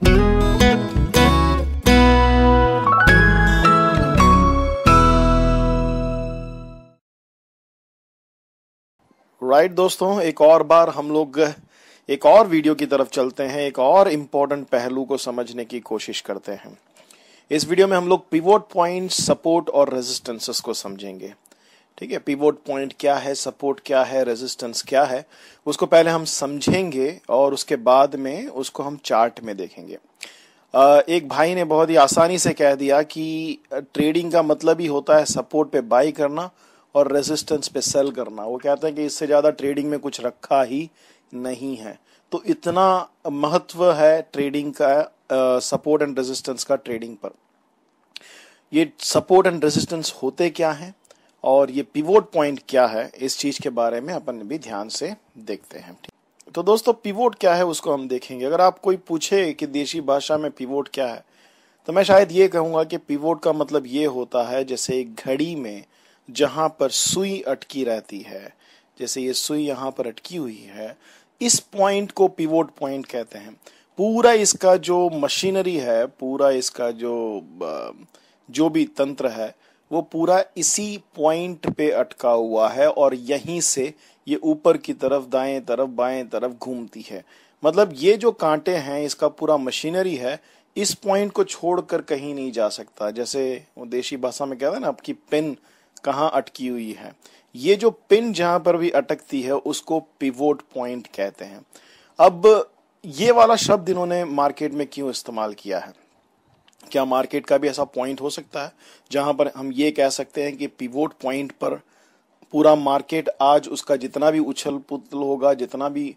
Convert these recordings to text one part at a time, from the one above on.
Right दोस्तों, एक और बार हम लोग एक और वीडियो की तरफ चलते हैं। एक और इम्पोर्टेंट पहलू को समझने की कोशिश करते हैं। इस वीडियो में हम लोग पिवोट पॉइंट, सपोर्ट और रेजिस्टेंसेस को समझेंगे। ठीक है, पिवोट पॉइंट क्या है, सपोर्ट क्या है, रेजिस्टेंस क्या है, उसको पहले हम समझेंगे और उसके बाद में उसको हम चार्ट में देखेंगे। एक भाई ने बहुत ही आसानी से कह दिया कि ट्रेडिंग का मतलब ही होता है सपोर्ट पे बाई करना और रेजिस्टेंस पे सेल करना। वो कहते हैं कि इससे ज्यादा ट्रेडिंग में कुछ रखा ही नहीं है। तो इतना महत्व है ट्रेडिंग का, सपोर्ट एंड रेजिस्टेंस का ट्रेडिंग पर। ये सपोर्ट एंड रेजिस्टेंस होते क्या हैं और ये पिवोट पॉइंट क्या है, इस चीज के बारे में अपन भी ध्यान से देखते हैं। तो दोस्तों, पिवोट क्या है उसको हम देखेंगे। अगर आप कोई पूछे कि देशी भाषा में पिवोट क्या है, तो मैं शायद ये कहूंगा कि पिवोट का मतलब ये होता है जैसे एक घड़ी में जहां पर सुई अटकी रहती है, जैसे ये सुई यहाँ पर अटकी हुई है, इस पॉइंट को पिवोट पॉइंट कहते हैं। पूरा इसका जो मशीनरी है, पूरा इसका जो भी तंत्र है, वो पूरा इसी पॉइंट पे अटका हुआ है और यहीं से ये ऊपर की तरफ, दाएं तरफ, बाएं तरफ घूमती है। मतलब ये जो कांटे हैं, इसका पूरा मशीनरी है, इस पॉइंट को छोड़कर कहीं नहीं जा सकता। जैसे वो देशी भाषा में कहते हैं ना, आपकी पिन कहाँ अटकी हुई है, ये जो पिन जहां पर भी अटकती है उसको पिवोट पॉइंट कहते हैं। अब ये वाला शब्द इन्होंने मार्केट में क्यों इस्तेमाल किया है? क्या मार्केट का भी ऐसा पॉइंट हो सकता है जहां पर हम ये कह सकते हैं कि पिवोट पॉइंट पर पूरा मार्केट आज उसका जितना भी उछल पुथल होगा, जितना भी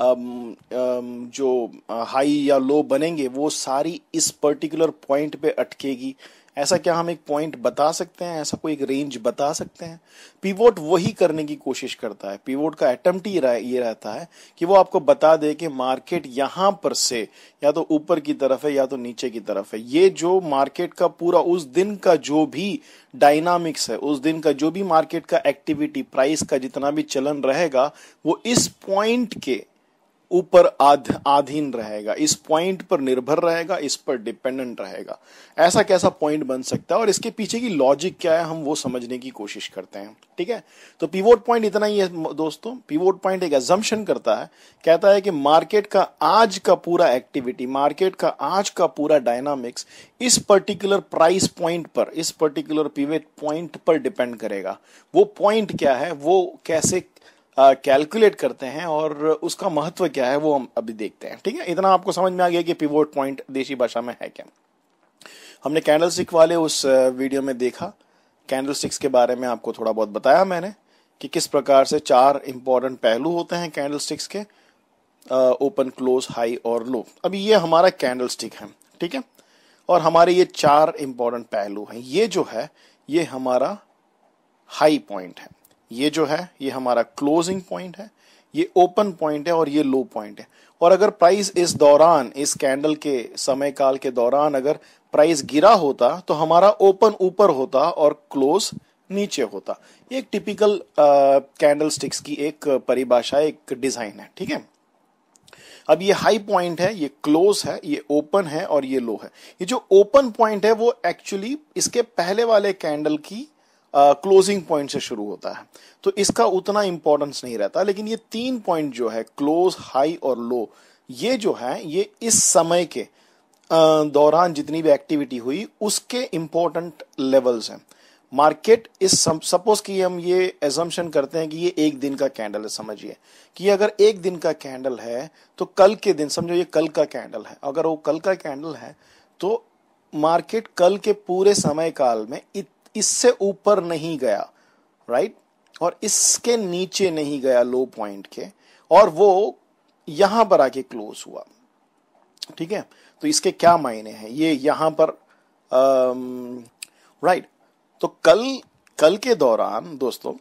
जो हाई या लो बनेंगे, वो सारी इस पर्टिकुलर पॉइंट पे अटकेगी? ऐसा क्या हम एक पॉइंट बता सकते हैं? ऐसा कोई एक रेंज बता सकते हैं? पिवोट वही करने की कोशिश करता है। पिवोट का अटेम्प्ट ये रहता है कि वो आपको बता दे कि मार्केट यहां पर से या तो ऊपर की तरफ है या तो नीचे की तरफ है। ये जो मार्केट का पूरा उस दिन का जो भी डायनामिक्स है, उस दिन का जो भी मार्केट का एक्टिविटी, प्राइस का जितना भी चलन रहेगा, वो इस पॉइंट के ऊपर आधीन रहेगा, इस पॉइंट पर निर्भर रहेगा, इस पर डिपेंडेंट रहेगा। ऐसा कैसा पॉइंट बन सकता है और इसके पीछे की लॉजिक क्या है, हम वो समझने की कोशिश करते हैं। ठीक है, तो पिवोट पॉइंट इतना ही है दोस्तों। पिवोट पॉइंट एक अजम्पशन करता है, कहता है कि मार्केट का आज का पूरा एक्टिविटी, मार्केट का आज का पूरा डायनामिक्स इस पर्टिकुलर प्राइस पॉइंट पर, इस पर्टिकुलर पिवोट पॉइंट पर डिपेंड करेगा। वो पॉइंट क्या है, वो कैसे कैलकुलेट करते हैं और उसका महत्व क्या है, वो हम अभी देखते हैं। ठीक है, इतना आपको समझ में आ गया कि पिवोट पॉइंट देशी भाषा में है क्या। हमने कैंडलस्टिक वाले उस वीडियो में देखा, कैंडलस्टिक्स के बारे में आपको थोड़ा बहुत बताया मैंने कि किस प्रकार से 4 इंपॉर्टेंट पहलू होते हैं कैंडलस्टिक्स के, ओपन, क्लोज, हाई और लो। अभी ये हमारा कैंडलस्टिक है, ठीक है, और हमारे ये 4 इंपॉर्टेंट पहलू हैं। ये जो है ये हमारा हाई पॉइंट है, ये जो है ये हमारा क्लोजिंग पॉइंट है, ये ओपन पॉइंट है और ये लो पॉइंट है। और अगर प्राइस इस दौरान, इस कैंडल के समय काल के दौरान अगर प्राइस गिरा होता तो हमारा ओपन ऊपर होता और क्लोज नीचे होता। ये एक टिपिकल कैंडल स्टिक्स की एक परिभाषा, एक डिजाइन है। ठीक है, अब ये हाई पॉइंट है, ये क्लोज है, ये ओपन है और ये लो है। ये जो ओपन पॉइंट है वो एक्चुअली इसके पहले वाले कैंडल की क्लोजिंग पॉइंट से शुरू होता है, तो इसका उतना इंपॉर्टेंस नहीं रहता। लेकिन ये 3 पॉइंट जो है, क्लोज, हाई और लो, ये जो है ये इस समय के दौरान जितनी भी एक्टिविटी हुई उसके इंपॉर्टेंट लेवल्स हैं। मार्केट इस सपोज कि हम ये एजम्पशन करते हैं कि ये एक दिन का कैंडल है। समझिए कि अगर एक दिन का कैंडल है तो कल के दिन, समझो ये कल का कैंडल है, अगर वो कल का कैंडल है तो मार्केट कल के पूरे समय काल में इससे ऊपर नहीं गया, राइट, और इसके नीचे नहीं गया लो पॉइंट के, और वो यहां पर आके क्लोज हुआ। ठीक है, तो इसके क्या मायने हैं, ये यहां पर राइट। तो कल के दौरान दोस्तों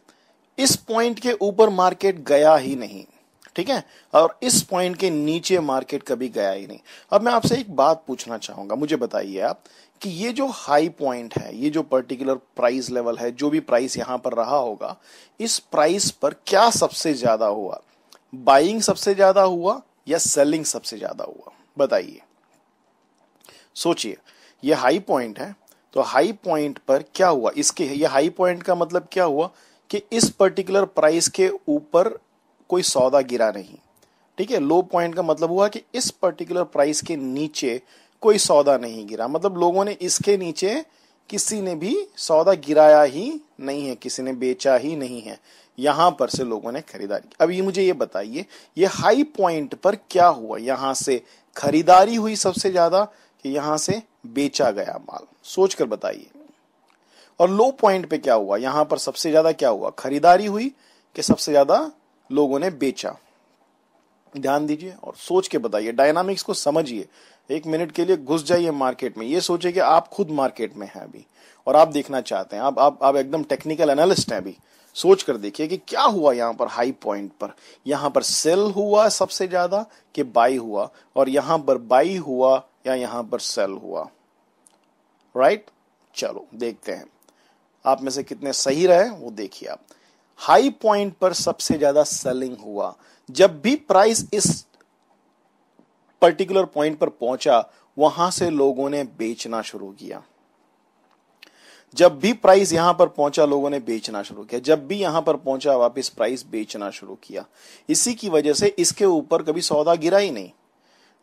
इस पॉइंट के ऊपर मार्केट गया ही नहीं, ठीक है, और इस पॉइंट के नीचे मार्केट कभी गया ही नहीं। अब मैं आपसे एक बात पूछना चाहूंगा, मुझे बताइए आप कि ये जो हाई पॉइंट है, ये जो पर्टिकुलर प्राइस लेवल है, जो भी प्राइस यहां पर रहा होगा, इस प्राइस पर क्या सबसे ज्यादा हुआ? बाइंग सबसे ज्यादा हुआ या सेलिंग सबसे ज्यादा हुआ? बताइए। सोचिए, ये हाई पॉइंट है, तो हाई पॉइंट पर क्या हुआ, इसके ये हाई पॉइंट का मतलब क्या हुआ कि इस पर्टिकुलर प्राइस के ऊपर कोई सौदा गिरा नहीं। ठीक है, लो पॉइंट का मतलब हुआ कि इस पर्टिकुलर प्राइस के नीचे कोई सौदा नहीं गिरा, मतलब लोगों ने इसके नीचे किसी ने भी सौदा गिराया ही नहीं है, किसी ने बेचा ही नहीं है, यहां पर से लोगों ने खरीदारी। अब ये मुझे ये बताइए, ये हाई पॉइंट पर क्या हुआ, यहां से खरीदारी हुई सबसे ज्यादा कि यहां से बेचा गया माल, सोचकर बताइए। और लो पॉइंट पे क्या हुआ, यहां पर सबसे ज्यादा क्या हुआ, खरीदारी हुई कि सबसे ज्यादा लोगों ने बेचा। ध्यान दीजिए और सोच के बताइए, डायनामिक्स को समझिए। एक मिनट के लिए घुस जाइए मार्केट में, ये सोचिए कि आप खुद मार्केट में हैं अभी और आप देखना चाहते हैं, आप एकदम टेक्निकल एनालिस्ट हैं अभी। सोच कर देखिए कि क्या हुआ यहां पर हाई पॉइंट पर, यहां पर सेल हुआ सबसे ज्यादा कि बाई हुआ, और यहां पर बाई हुआ या यहां पर सेल हुआ। राइट, चलो देखते हैं आप में से कितने सही रहे वो देखिए आप। हाई पॉइंट पर सबसे ज्यादा सेलिंग हुआ, जब भी प्राइस इस पर्टिकुलर पॉइंट पर पहुंचा वहां से लोगों ने बेचना शुरू किया। जब भी प्राइस यहां पर पहुंचा लोगों ने बेचना शुरू किया, जब भी यहां पर पहुंचा वापस प्राइस बेचना शुरू किया। इसी की वजह से इसके ऊपर कभी सौदा गिरा ही नहीं।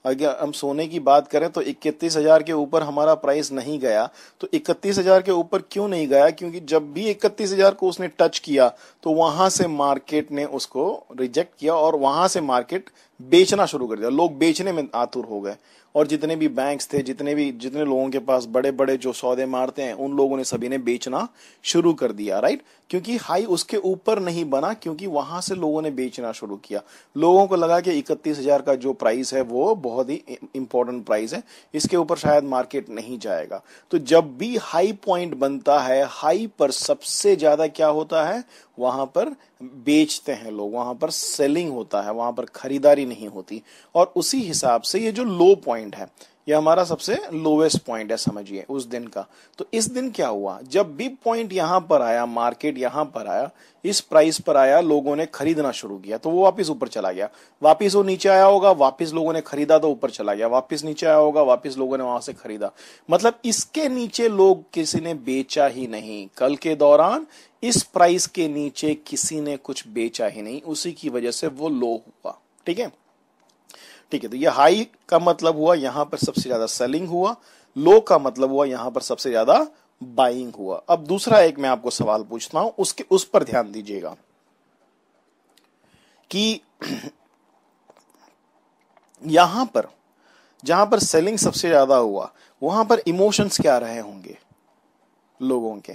अगर हम सोने की बात करें तो 31,000 के ऊपर हमारा प्राइस नहीं गया, तो 31,000 के ऊपर क्यों नहीं गया, क्योंकि जब भी 31,000 को उसने टच किया तो वहां से मार्केट ने उसको रिजेक्ट किया और वहां से मार्केट बेचना शुरू कर दिया, लोग बेचने में आतुर हो गए। और जितने भी बैंक्स थे, जितने लोगों के पास बड़े बड़े जो सौदे मारते हैं, उन लोगों ने सभी ने बेचना शुरू कर दिया। राइट, क्योंकि हाई उसके ऊपर नहीं बना, क्योंकि वहां से लोगों ने बेचना शुरू किया। लोगों को लगा कि 31,000 का जो प्राइस है वो बहुत ही इंपॉर्टेंट प्राइस है, इसके ऊपर शायद मार्केट नहीं जाएगा। तो जब भी हाई पॉइंट बनता है, हाई पर सबसे ज्यादा क्या होता है, वहां पर बेचते हैं लोग, वहां पर सेलिंग होता है, वहां पर खरीदारी नहीं होती। और उसी हिसाब से ये जो लो पॉइंट है, ये हमारा सबसे लोवेस्ट पॉइंट है समझिए उस दिन का। तो इस दिन क्या हुआ, जब भी पॉइंट यहां पर आया, मार्केट यहां पर आया, इस प्राइस पर आया, लोगों ने खरीदना शुरू किया तो वो वापस ऊपर चला गया, वापस वो नीचे आया होगा, वापस लोगों ने खरीदा तो ऊपर चला गया, वापस नीचे आया होगा, वापस लोगों ने वहां से खरीदा। मतलब इसके नीचे लोग किसी ने बेचा ही नहीं, कल के दौरान इस प्राइस के नीचे किसी ने कुछ बेचा ही नहीं, उसी की वजह से वो लो हुआ। ठीक है, ठीक है, तो ये हाई का मतलब हुआ यहां पर सबसे ज्यादा सेलिंग हुआ, लो का मतलब हुआ यहां पर सबसे ज्यादा बाइंग हुआ। अब दूसरा एक मैं आपको सवाल पूछता हूं, उस पर ध्यान दीजिएगा कि यहां पर जहां पर सेलिंग सबसे ज्यादा हुआ वहां पर इमोशंस क्या रहे होंगे लोगों के,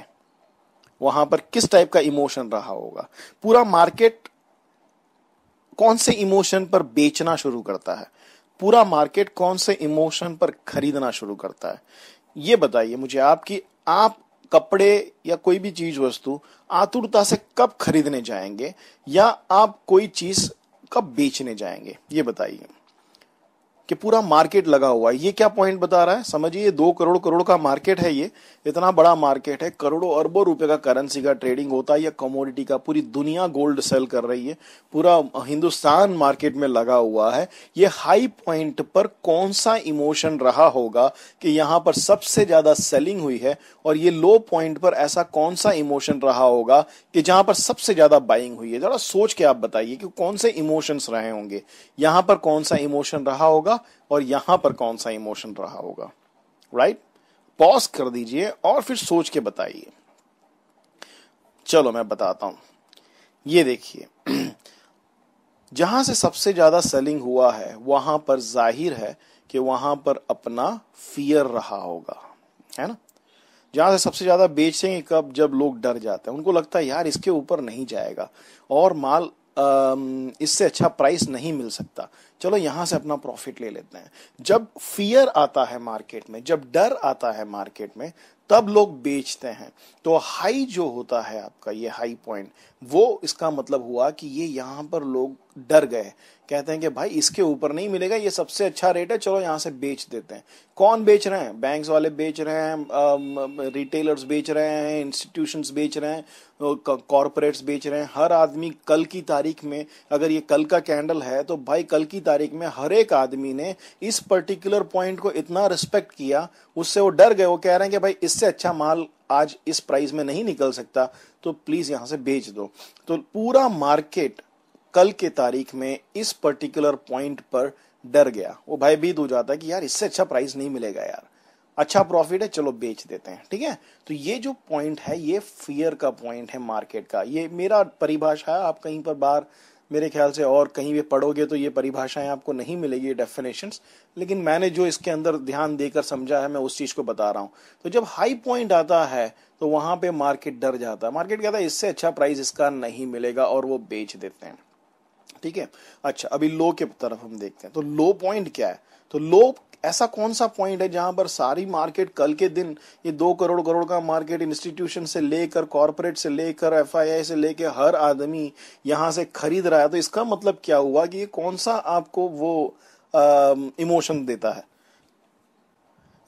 वहां पर किस टाइप का इमोशन रहा होगा, पूरा मार्केट कौन से इमोशन पर बेचना शुरू करता है, पूरा मार्केट कौन से इमोशन पर खरीदना शुरू करता है, ये बताइए मुझे आपकी। आप कपड़े या कोई भी चीज वस्तु आतुरता से कब खरीदने जाएंगे या आप कोई चीज कब बेचने जाएंगे, ये बताइए। कि पूरा मार्केट लगा हुआ है, ये क्या पॉइंट बता रहा है, समझिए 2 करोड़ करोड़ का मार्केट है, ये इतना बड़ा मार्केट है, करोड़ों अरबों रुपए का करेंसी का ट्रेडिंग होता है या कमोडिटी का, पूरी दुनिया गोल्ड सेल कर रही है, पूरा हिंदुस्तान मार्केट में लगा हुआ है। ये हाई पॉइंट पर कौन सा इमोशन रहा होगा कि यहां पर सबसे ज्यादा सेलिंग हुई है, और ये लो पॉइंट पर ऐसा कौन सा इमोशन रहा होगा कि जहां पर सबसे ज्यादा बाइंग हुई है। जरा सोच के आप बताइए कि कौन से इमोशंस रहे होंगे, यहां पर कौन सा इमोशन रहा होगा और यहां पर कौन सा इमोशन रहा होगा। राइट, पॉज कर दीजिए और फिर सोच के बताइए। चलो मैं बताता हूं, ये देखिए जहां से सबसे ज्यादा सेलिंग हुआ है वहां पर जाहिर है कि वहां पर अपना फियर रहा होगा, है ना। जहां से सबसे ज्यादा बेचेंगे कब, जब लोग डर जाते हैं, उनको लगता है यार इसके ऊपर नहीं जाएगा और माल इससे अच्छा प्राइस नहीं मिल सकता, चलो यहां से अपना प्रॉफिट ले लेते हैं। जब फियर आता है मार्केट में, जब डर आता है मार्केट में, तब लोग बेचते हैं। तो हाई जो होता है आपका, ये हाई पॉइंट, वो इसका मतलब हुआ कि ये यहां पर लोग डर गए, कहते हैं कि भाई इसके ऊपर नहीं मिलेगा, ये सबसे अच्छा रेट है, चलो यहां से बेच देते हैं। कौन बेच रहे हैं, बैंक्स वाले बेच रहे हैं, रिटेलर्स बेच रहे हैं, इंस्टीट्यूशंस बेच रहे हैं, कॉर्पोरेट्स बेच रहे हैं। हर आदमी कल की तारीख में, अगर ये कल का कैंडल है तो भाई कल की तारीख में हर एक आदमी ने इस पर्टिकुलर पॉइंट को इतना रिस्पेक्ट किया, उससे वो डर गए, वो कह रहे हैं कि भाई इससे अच्छा माल आज इस प्राइस में नहीं निकल सकता, तो प्लीज यहां से बेच दो। तो पूरा मार्केट कल के तारीख में इस पर्टिकुलर पॉइंट पर डर गया, वो भयभीत हो जाता है कि यार इससे अच्छा प्राइस नहीं मिलेगा, यार अच्छा प्रॉफिट है, चलो बेच देते हैं। ठीक है, तो ये जो पॉइंट है ये फियर का पॉइंट है मार्केट का। ये मेरा परिभाषा है, आप कहीं पर बाहर मेरे ख्याल से और कहीं भी पढ़ोगे तो ये परिभाषाएं आपको नहीं मिलेगी, डेफिनेशंस, लेकिन मैंने जो इसके अंदर ध्यान देकर समझा है मैं उस चीज को बता रहा हूं। तो जब हाई पॉइंट आता है तो वहां पे मार्केट डर जाता है, मार्केट कहता है इससे अच्छा प्राइस इसका नहीं मिलेगा, और वो बेच देते हैं। ठीक है, अच्छा अभी लो के तरफ हम देखते हैं। तो लो पॉइंट क्या है? तो लो ऐसा कौन सा पॉइंट है जहां पर सारी मार्केट कल के दिन, ये 2 करोड़ करोड़ का मार्केट, इंस्टीट्यूशन से लेकर कॉर्पोरेट से लेकर एफआईआई से लेकर हर आदमी यहां से खरीद रहा है, तो इसका मतलब क्या हुआ कि ये कौन सा आपको वो इमोशन देता है?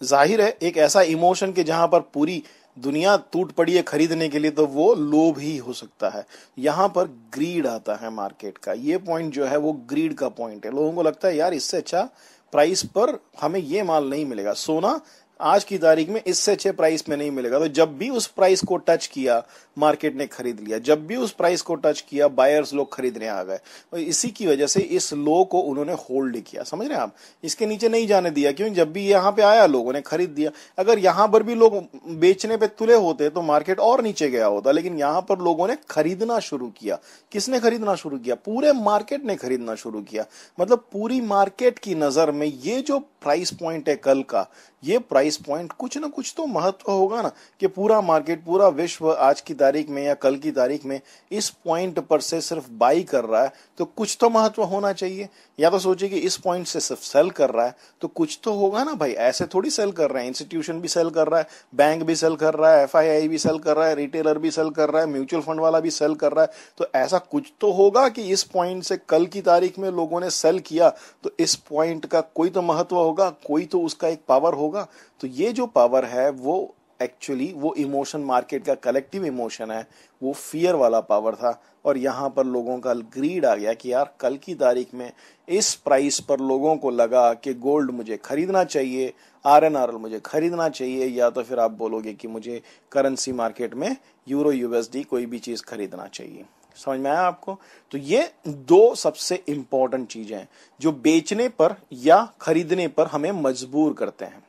जाहिर है एक ऐसा इमोशन के जहां पर पूरी दुनिया टूट पड़ी है खरीदने के लिए, तो वो लोभ ही हो सकता है। यहां पर ग्रीड आता है मार्केट का, ये पॉइंट जो है वो ग्रीड का पॉइंट है। लोगों को लगता है यार इससे अच्छा प्राइस पर हमें ये माल नहीं मिलेगा, सोना आज की तारीख में इससे अच्छे प्राइस में नहीं मिलेगा, तो जब भी उस प्राइस को टच किया मार्केट ने खरीद लिया, जब भी उस प्राइस को टच किया बायर्स लोग खरीदने आ गए। और इसी की वजह से इस लो को उन्होंने होल्ड किया, समझ रहे हैं आप, इसके नीचे नहीं जाने दिया, क्योंकि जब भी यहाँ पे आया लोगों ने खरीद दिया। अगर यहाँ पर भी लोग बेचने पे तुले होते तो मार्केट और नीचे गया होता, लेकिन यहाँ पर लोगों ने खरीदना शुरू किया। किसने खरीदना शुरू किया? पूरे मार्केट ने खरीदना शुरू किया। मतलब पूरी मार्केट की नजर में ये जो प्राइस पॉइंट है कल का, ये प्राइस पॉइंट कुछ ना कुछ तो महत्व होगा ना, कि पूरा मार्केट, पूरा विश्व आज की तारीख में या कल की तारीख में इस पॉइंट पर से सिर्फ बाई कर रहा है, तो कुछ तो महत्व होना चाहिए। या तो सोचिए कि इस पॉइंट से सिर्फ सेल कर रहा है, तो कुछ तो होगा ना भाई, ऐसे थोड़ी सेल कर रहे हैं। इंस्टीट्यूशन भी सेल कर रहा है, बैंक भी सेल कर रहा है, एफआईआई भी सेल कर रहा है, रिटेलर भी सेल कर रहा है, म्यूचुअल फंड वाला भी सेल कर रहा है, तो ऐसा कुछ तो होगा कि इस पॉइंट से कल की तारीख में लोगों ने सेल किया, तो इस पॉइंट का कोई तो महत्व होगा, कोई तो उसका एक पावर होगा। तो ये जो पावर है वो एक्चुअली वो इमोशन, मार्केट का कलेक्टिव इमोशन है, वो फियर वाला पावर था। और यहां पर लोगों का ग्रीड आ गया कि यार कल की तारीख में इस प्राइस पर लोगों को लगा कि गोल्ड मुझे खरीदना चाहिए, आरएनआरएल मुझे खरीदना चाहिए, या तो फिर आप बोलोगे कि मुझे करेंसी मार्केट में यूरो यूएसडी कोई भी चीज खरीदना चाहिए। समझ में आया आपको? तो ये दो सबसे इंपॉर्टेंट चीजें हैं जो बेचने पर या खरीदने पर हमें मजबूर करते हैं।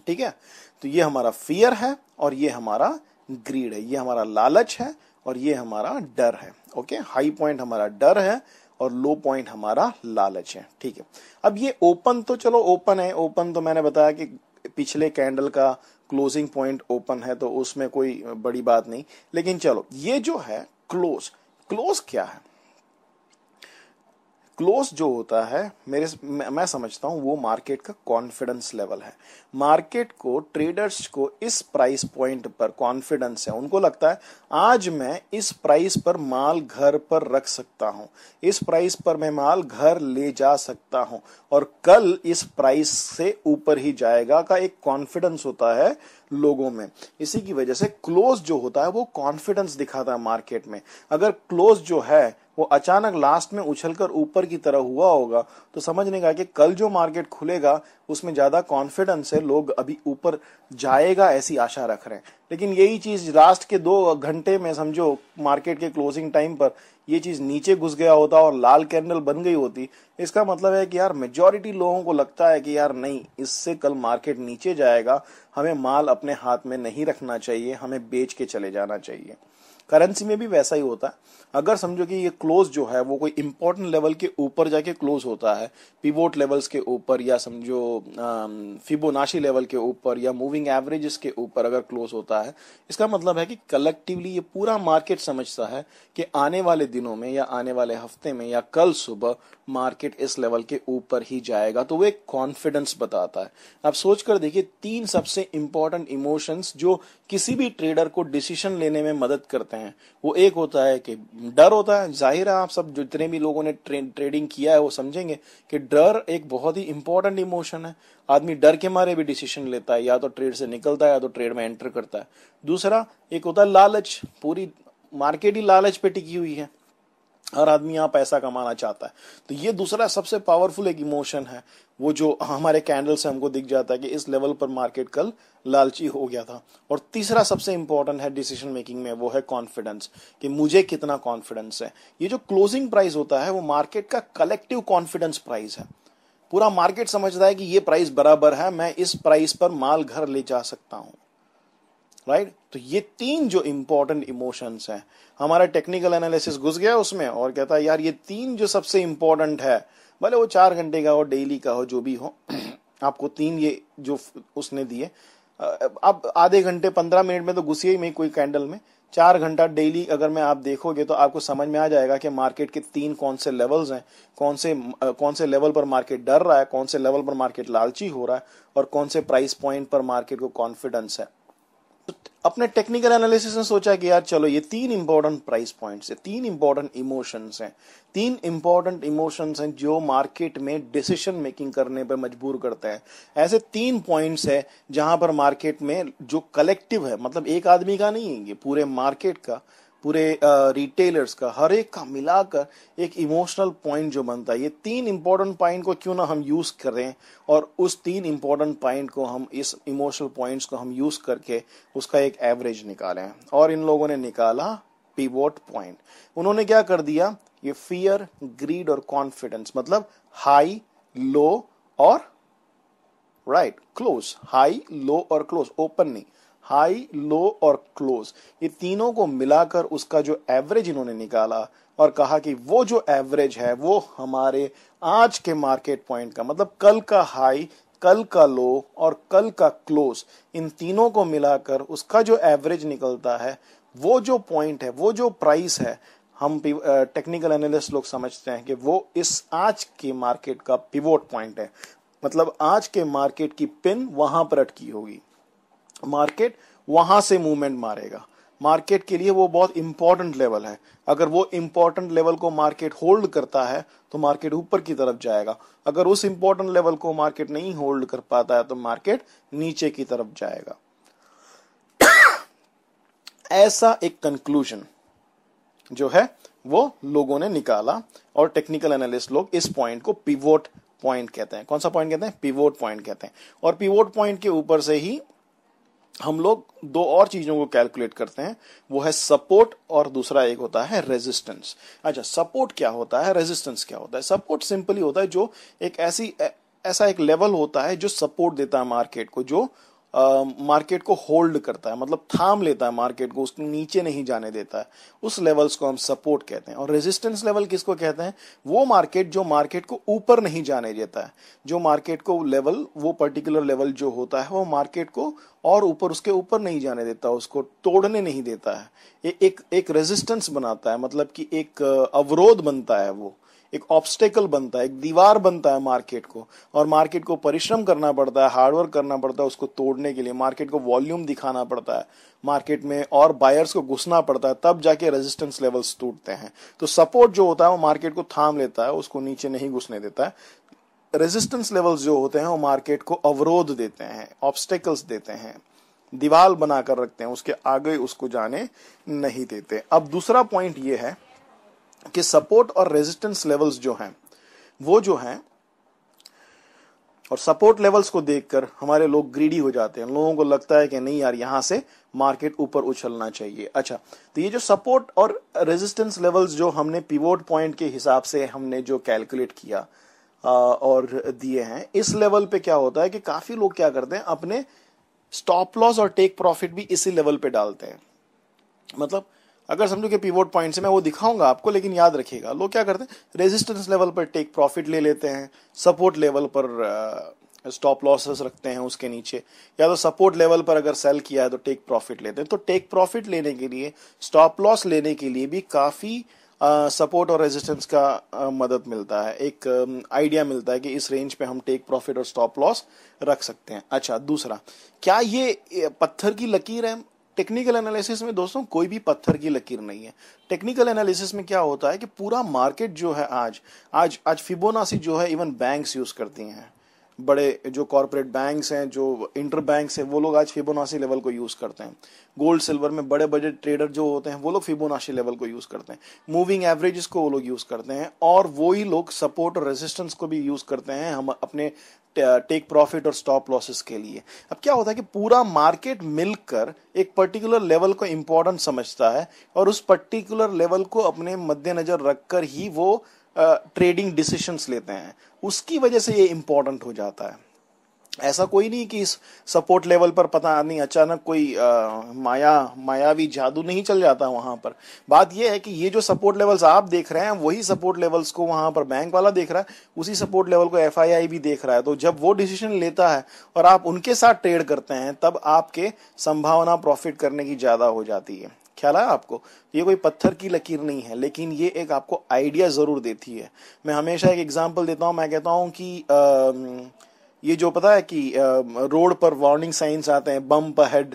ठीक है, तो ये हमारा फियर है और ये हमारा ग्रीड है, ये हमारा लालच है और ये हमारा डर है। ओके, हाई पॉइंट हमारा डर है और लो पॉइंट हमारा लालच है। ठीक है, अब ये ओपन तो चलो ओपन है, ओपन तो मैंने बताया कि पिछले कैंडल का क्लोजिंग पॉइंट ओपन है, तो उसमें कोई बड़ी बात नहीं। लेकिन चलो ये जो है क्लोज, क्लोज क्या है? क्लोज जो होता है मैं समझता हूं वो मार्केट का कॉन्फिडेंस लेवल है। मार्केट को, ट्रेडर्स को इस प्राइस पॉइंट पर कॉन्फिडेंस है, उनको लगता है आज मैं इस प्राइस पर माल घर पर रख सकता हूं, इस प्राइस पर मैं माल घर ले जा सकता हूं और कल इस प्राइस से ऊपर ही जाएगा का एक कॉन्फिडेंस होता है लोगों में। इसी की वजह से क्लोज जो होता है वो कॉन्फिडेंस दिखाता है मार्केट में। अगर क्लोज जो है वो अचानक लास्ट में उछलकर ऊपर की तरह हुआ होगा, तो समझने का कि कल जो मार्केट खुलेगा उसमें ज्यादा कॉन्फिडेंस है, लोग अभी ऊपर जाएगा ऐसी आशा रख रहे हैं। लेकिन यही चीज लास्ट के 2 घंटे में, समझो मार्केट के क्लोजिंग टाइम पर ये चीज नीचे घुस गया होता और लाल कैंडल बन गई होती, इसका मतलब है कि यार मेजॉरिटी लोगों को लगता है कि यार नहीं, इससे कल मार्केट नीचे जाएगा, हमें माल अपने हाथ में नहीं रखना चाहिए, हमें बेच के चले जाना चाहिए। करेंसी में भी वैसा ही होता है। अगर समझो कि ये क्लोज जो है वो कोई इंपॉर्टेंट लेवल के ऊपर जाके क्लोज होता है, पिवोट लेवल्स के ऊपर, या समझो फिबोनाची लेवल के ऊपर, या मूविंग एवरेजेस के ऊपर अगर क्लोज होता है, इसका मतलब है कि कलेक्टिवली ये पूरा मार्केट समझता है कि आने वाले दिनों में या आने वाले हफ्ते में या कल सुबह मार्केट इस लेवल के ऊपर ही जाएगा। तो वो एक कॉन्फिडेंस बताता है। आप सोच कर देखिए, 3 सबसे इंपॉर्टेंट इमोशंस जो किसी भी ट्रेडर को डिसीजन लेने में मदद करते हैं, वो एक होता है कि डर होता है। जाहिर है आप सब जितने भी लोगों ने ट्रेडिंग किया है वो समझेंगे कि डर एक बहुत ही इंपॉर्टेंट इमोशन है। आदमी डर के मारे भी डिसीजन लेता है, या तो ट्रेड से निकलता है या तो ट्रेड में एंटर करता है। दूसरा एक होता है लालच, पूरी मार्केट ही लालच पे टिकी हुई है। हर आदमी यहाँ पैसा कमाना चाहता है। तो ये दूसरा सबसे पावरफुल एक इमोशन है, वो जो हमारे कैंडल से हमको दिख जाता है कि इस लेवल पर मार्केट कल लालची हो गया था। और तीसरा सबसे इंपॉर्टेंट है डिसीजन मेकिंग में, वो है कॉन्फिडेंस, कि मुझे कितना कॉन्फिडेंस है। ये जो क्लोजिंग प्राइस होता है वो मार्केट का कलेक्टिव कॉन्फिडेंस प्राइस है। पूरा मार्केट समझता है कि ये प्राइस बराबर है, मैं इस प्राइस पर माल घर ले जा सकता हूं, राइट। तो ये तीन जो इंपॉर्टेंट इमोशंस हैं, हमारा टेक्निकल एनालिसिस घुस गया उसमें और कहता है यार ये तीन जो सबसे इंपॉर्टेंट है, भले वो 4 घंटे का हो, डेली का हो, जो भी हो, आपको तीन ये जो उसने दिए, अब आधे घंटे 15 मिनट में तो घुसिए ही नहीं कोई कैंडल में। 4 घंटा डेली अगर मैं आप देखोगे तो आपको समझ में आ जाएगा कि मार्केट के तीन कौन से लेवल्स हैं, कौन से लेवल पर मार्केट डर रहा है, कौन से लेवल पर मार्केट लालची हो रहा है, और कौन से प्राइस पॉइंट पर मार्केट को कॉन्फिडेंस है। तो अपने टेक्निकल एनालिसिस में सोचा कि यार चलो ये तीन इंपॉर्टेंट प्राइस पॉइंट्स है, तीन इंपॉर्टेंट इमोशंस हैं, तीन इंपॉर्टेंट इमोशंस हैं जो मार्केट में डिसीजन मेकिंग करने पर मजबूर करते हैं। ऐसे तीन पॉइंट्स है जहां पर मार्केट में जो कलेक्टिव है, मतलब एक आदमी का नहीं है, ये पूरे मार्केट का, पूरे रिटेलर्स का, हर एक का मिलाकर एक इमोशनल पॉइंट जो बनता है। ये तीन इंपॉर्टेंट पॉइंट को क्यों ना हम यूज करें, और उस तीन इंपॉर्टेंट पॉइंट को हम, इस इमोशनल पॉइंट्स को हम यूज करके उसका एक एवरेज निकालें। और इन लोगों ने निकाला पिवोट पॉइंट। उन्होंने क्या कर दिया, ये फियर, ग्रीड और कॉन्फिडेंस, मतलब हाई, लो और राइट क्लोज, हाई, लो और क्लोज, ओपन नहीं, हाई, लो और क्लोज, ये तीनों को मिलाकर उसका जो एवरेज इन्होंने निकाला और कहा कि वो जो एवरेज है वो हमारे आज के मार्केट पॉइंट का, मतलब कल का हाई, कल का लो और कल का क्लोज, इन तीनों को मिलाकर उसका जो एवरेज निकलता है, वो जो पॉइंट है, वो जो प्राइस है, हम टेक्निकल एनालिस्ट लोग समझते हैं कि वो इस आज के मार्केट का पिवोट पॉइंट है। मतलब आज के मार्केट की पिन वहां पर अटकी होगी, मार्केट वहां से मूवमेंट मारेगा। मार्केट के लिए वो बहुत इंपॉर्टेंट लेवल है। अगर वो इंपॉर्टेंट लेवल को मार्केट होल्ड करता है तो मार्केट ऊपर की तरफ जाएगा। अगर उस इंपॉर्टेंट लेवल को मार्केट नहीं होल्ड कर पाता है तो मार्केट नीचे की तरफ जाएगा। ऐसा एक कंक्लूजन जो है वो लोगों ने निकाला, और टेक्निकल एनालिस्ट लोग इस पॉइंट को पिवोट पॉइंट कहते हैं। कौन सा पॉइंट कहते हैं? पिवोट पॉइंट कहते हैं। और पिवोट पॉइंट के ऊपर से ही हम लोग दो और चीजों को कैलकुलेट करते हैं, वो है सपोर्ट और दूसरा एक होता है रेजिस्टेंस। अच्छा, सपोर्ट क्या होता है, रेजिस्टेंस क्या होता है? सपोर्ट सिंपली होता है जो एक ऐसा एक लेवल होता है जो सपोर्ट देता है मार्केट को, जो मार्केट को होल्ड करता है, मतलब थाम लेता है मार्केट को, उसके नीचे नहीं जाने देता है। उस लेवल्स को हम सपोर्ट कहते हैं। और रेजिस्टेंस लेवल किसको कहते हैं? वो मार्केट जो मार्केट को ऊपर नहीं जाने देता है, जो मार्केट को लेवल, वो पर्टिकुलर लेवल जो होता है वो मार्केट को और ऊपर, उसके ऊपर नहीं जाने देता, उसको तोड़ने नहीं देता है। एक रेजिस्टेंस बनाता है, मतलब कि एक अवरोध बनता है, वो एक ऑब्स्टेकल बनता है, एक दीवार बनता है मार्केट को। और मार्केट को परिश्रम करना पड़ता है, हार्डवर्क करना पड़ता है उसको तोड़ने के लिए। मार्केट को वॉल्यूम दिखाना पड़ता है, मार्केट में और बायर्स को घुसना पड़ता है, तब जाके रेजिस्टेंस लेवल्स टूटते हैं। तो सपोर्ट जो होता है वो मार्केट को थाम लेता है, उसको नीचे नहीं घुसने देता है। रेजिस्टेंस लेवल्स जो होते हैं वो मार्केट को अवरोध देते हैं, ऑब्स्टेकल्स देते हैं, दीवार बनाकर रखते हैं, उसके आगे उसको जाने नहीं देते। अब दूसरा पॉइंट ये है कि सपोर्ट और रेजिस्टेंस लेवल्स जो हैं वो जो हैं, और सपोर्ट लेवल्स को देखकर हमारे लोग ग्रीडी हो जाते हैं। लोगों को लगता है कि नहीं यार, यहां से मार्केट ऊपर उछलना चाहिए। अच्छा, तो ये जो सपोर्ट और रेजिस्टेंस लेवल्स जो हमने पिवोट पॉइंट के हिसाब से हमने जो कैलकुलेट किया और दिए हैं, इस लेवल पे क्या होता है कि काफी लोग क्या करते हैं, अपने स्टॉप लॉस और टेक प्रॉफिट भी इसी लेवल पे डालते हैं। मतलब अगर समझो कि पिवोट पॉइंट से, मैं वो दिखाऊंगा आपको, लेकिन याद रखिएगा, लोग क्या करते हैं, रेजिस्टेंस लेवल पर टेक प्रॉफिट ले लेते हैं, सपोर्ट लेवल पर स्टॉप लॉसेस रखते हैं उसके नीचे, या तो सपोर्ट लेवल पर अगर सेल किया है तो टेक प्रॉफिट लेते हैं। तो टेक प्रॉफिट लेने के लिए, स्टॉप लॉस लेने के लिए भी काफी सपोर्ट और रेजिस्टेंस का मदद मिलता है, एक आइडिया मिलता है कि इस रेंज पे हम टेक प्रॉफिट और स्टॉप लॉस रख सकते हैं। अच्छा, दूसरा, क्या ये पत्थर की लकीर है? टेक्निकल एनालिसिस में दोस्तों कोई भी पत्थर की लकीर नहीं है। टेक्निकल एनालिसिस में क्या होता है कि पूरा मार्केट जो है आज फिबोनाची जो है इवन बैंक्स यूज करती हैं। बड़े जो कॉर्पोरेट बैंक्स हैं, जो इंटर बैंक्स हैं, वो लोग आज फिबोनाची लेवल को यूज करते हैं। गोल्ड सिल्वर में बड़े बड़े ट्रेडर जो होते हैं वो लोग फिबोनाची लेवल को यूज करते हैं। मूविंग एवरेजेस को वो लोग यूज करते हैं, और वही लोग सपोर्ट और रेजिस्टेंस को भी यूज करते हैं हम अपने टेक प्रॉफिट और स्टॉप लॉसेस के लिए। अब क्या होता है कि पूरा मार्केट मिलकर एक पर्टिकुलर लेवल को इंपॉर्टेंट समझता है, और उस पर्टिकुलर लेवल को अपने मद्देनजर रखकर ही वो ट्रेडिंग डिसीजंस लेते हैं। उसकी वजह से ये इंपॉर्टेंट हो जाता है। ऐसा कोई नहीं कि इस सपोर्ट लेवल पर पता नहीं अचानक कोई मायावी जादू नहीं चल जाता वहां पर। बात यह है कि ये जो सपोर्ट लेवल्स आप देख रहे हैं, वही सपोर्ट लेवल्स को वहां पर बैंक वाला देख रहा है, उसी सपोर्ट लेवल को एफआईआई भी देख रहा है। तो जब वो डिसीजन लेता है और आप उनके साथ ट्रेड करते हैं, तब आपके संभावना प्रॉफिट करने की ज्यादा हो जाती है। ख्याल है आपको? ये कोई पत्थर की लकीर नहीं है, लेकिन ये एक आपको आइडिया जरूर देती है। मैं हमेशा एक एग्जांपल देता हूं, मैं कहता हूं कि ये जो पता है कि रोड पर वार्निंग साइंस आते हैं, बम्प अहेड,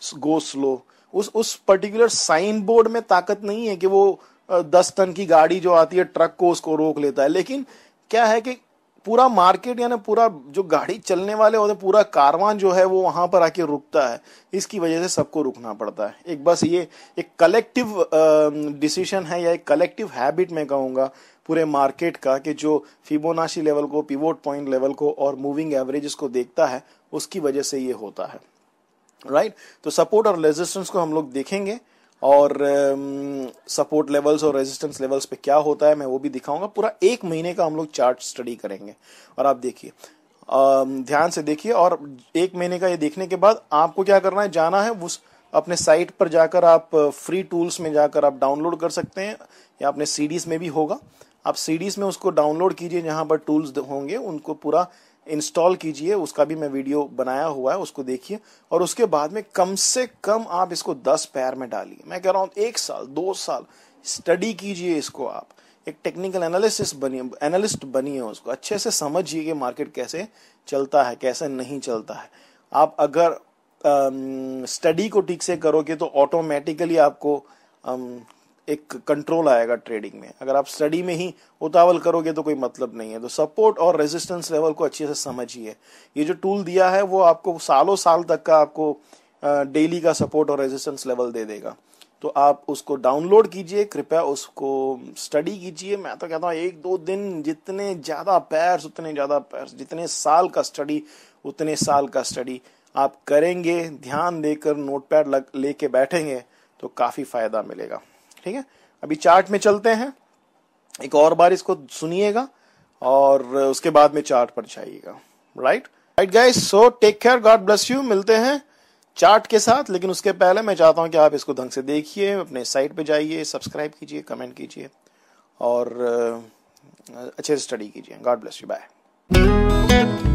गो स्लो, उस पर्टिकुलर साइन बोर्ड में ताकत नहीं है कि वो 10 टन की गाड़ी जो आती है ट्रक को उसको रोक लेता है। लेकिन क्या है कि पूरा मार्केट यानी पूरा जो गाड़ी चलने वाले होते हैं, पूरा कारवां जो है वो वहां पर आके रुकता है। इसकी वजह से सबको रुकना पड़ता है। एक बस ये एक कलेक्टिव डिसीजन है, या एक कलेक्टिव हैबिट मैं कहूंगा पूरे मार्केट का, कि जो फिबोनाची लेवल को, पिवोट पॉइंट लेवल को और मूविंग एवरेजेस को देखता है, उसकी वजह से ये होता है। राइट? तो सपोर्ट और रेजिस्टेंस को हम लोग देखेंगे, और सपोर्ट लेवल्स और रेजिस्टेंस लेवल्स पे क्या होता है मैं वो भी दिखाऊंगा। पूरा 1 महीने का हम लोग चार्ट स्टडी करेंगे, और आप देखिए, ध्यान से देखिए। और 1 महीने का ये देखने के बाद आपको क्या करना है, जाना है उस अपने साइट पर जाकर, आप फ्री टूल्स में जाकर आप डाउनलोड कर सकते हैं, या अपने सीडीज में भी होगा। आप सीडीज में उसको डाउनलोड कीजिए, जहां पर टूल्स होंगे उनको पूरा इंस्टॉल कीजिए। उसका भी मैं वीडियो बनाया हुआ है, उसको देखिए। और उसके बाद में कम से कम आप इसको 10 पैर में डालिए। मैं कह रहा हूं 1 साल 2 साल स्टडी कीजिए इसको। आप एक टेक्निकल एनालिस्ट बनिए, उसको अच्छे से समझिए कि मार्केट कैसे चलता है, कैसे नहीं चलता है। आप अगर स्टडी को ठीक से करोगे तो ऑटोमेटिकली आपको एक कंट्रोल आएगा ट्रेडिंग में। अगर आप स्टडी में ही उतावल करोगे तो कोई मतलब नहीं है। तो सपोर्ट और रेजिस्टेंस लेवल को अच्छे से समझिए। ये जो टूल दिया है वो आपको सालों साल तक का आपको डेली का सपोर्ट और रेजिस्टेंस लेवल दे देगा। तो आप उसको डाउनलोड कीजिए, कृपया उसको स्टडी कीजिए। मैं तो कहता हूँ 1-2 दिन, जितने ज्यादा पैर्स उतने ज्यादा पैर्स, जितने साल का स्टडी उतने साल का स्टडी आप करेंगे, ध्यान देकर नोटपैड लेके बैठेंगे तो काफी फायदा मिलेगा। ठीक है, अभी चार्ट में चलते हैं, एक और बार इसको सुनिएगा और उसके बाद में चार्ट पर जाइएगा। Right guys, so take care, God bless you. मिलते हैं चार्ट के साथ, लेकिन उसके पहले मैं चाहता हूं कि आप इसको ढंग से देखिए, अपने साइट पे जाइए, सब्सक्राइब कीजिए, कमेंट कीजिए और अच्छे से स्टडी कीजिए। God bless you, bye.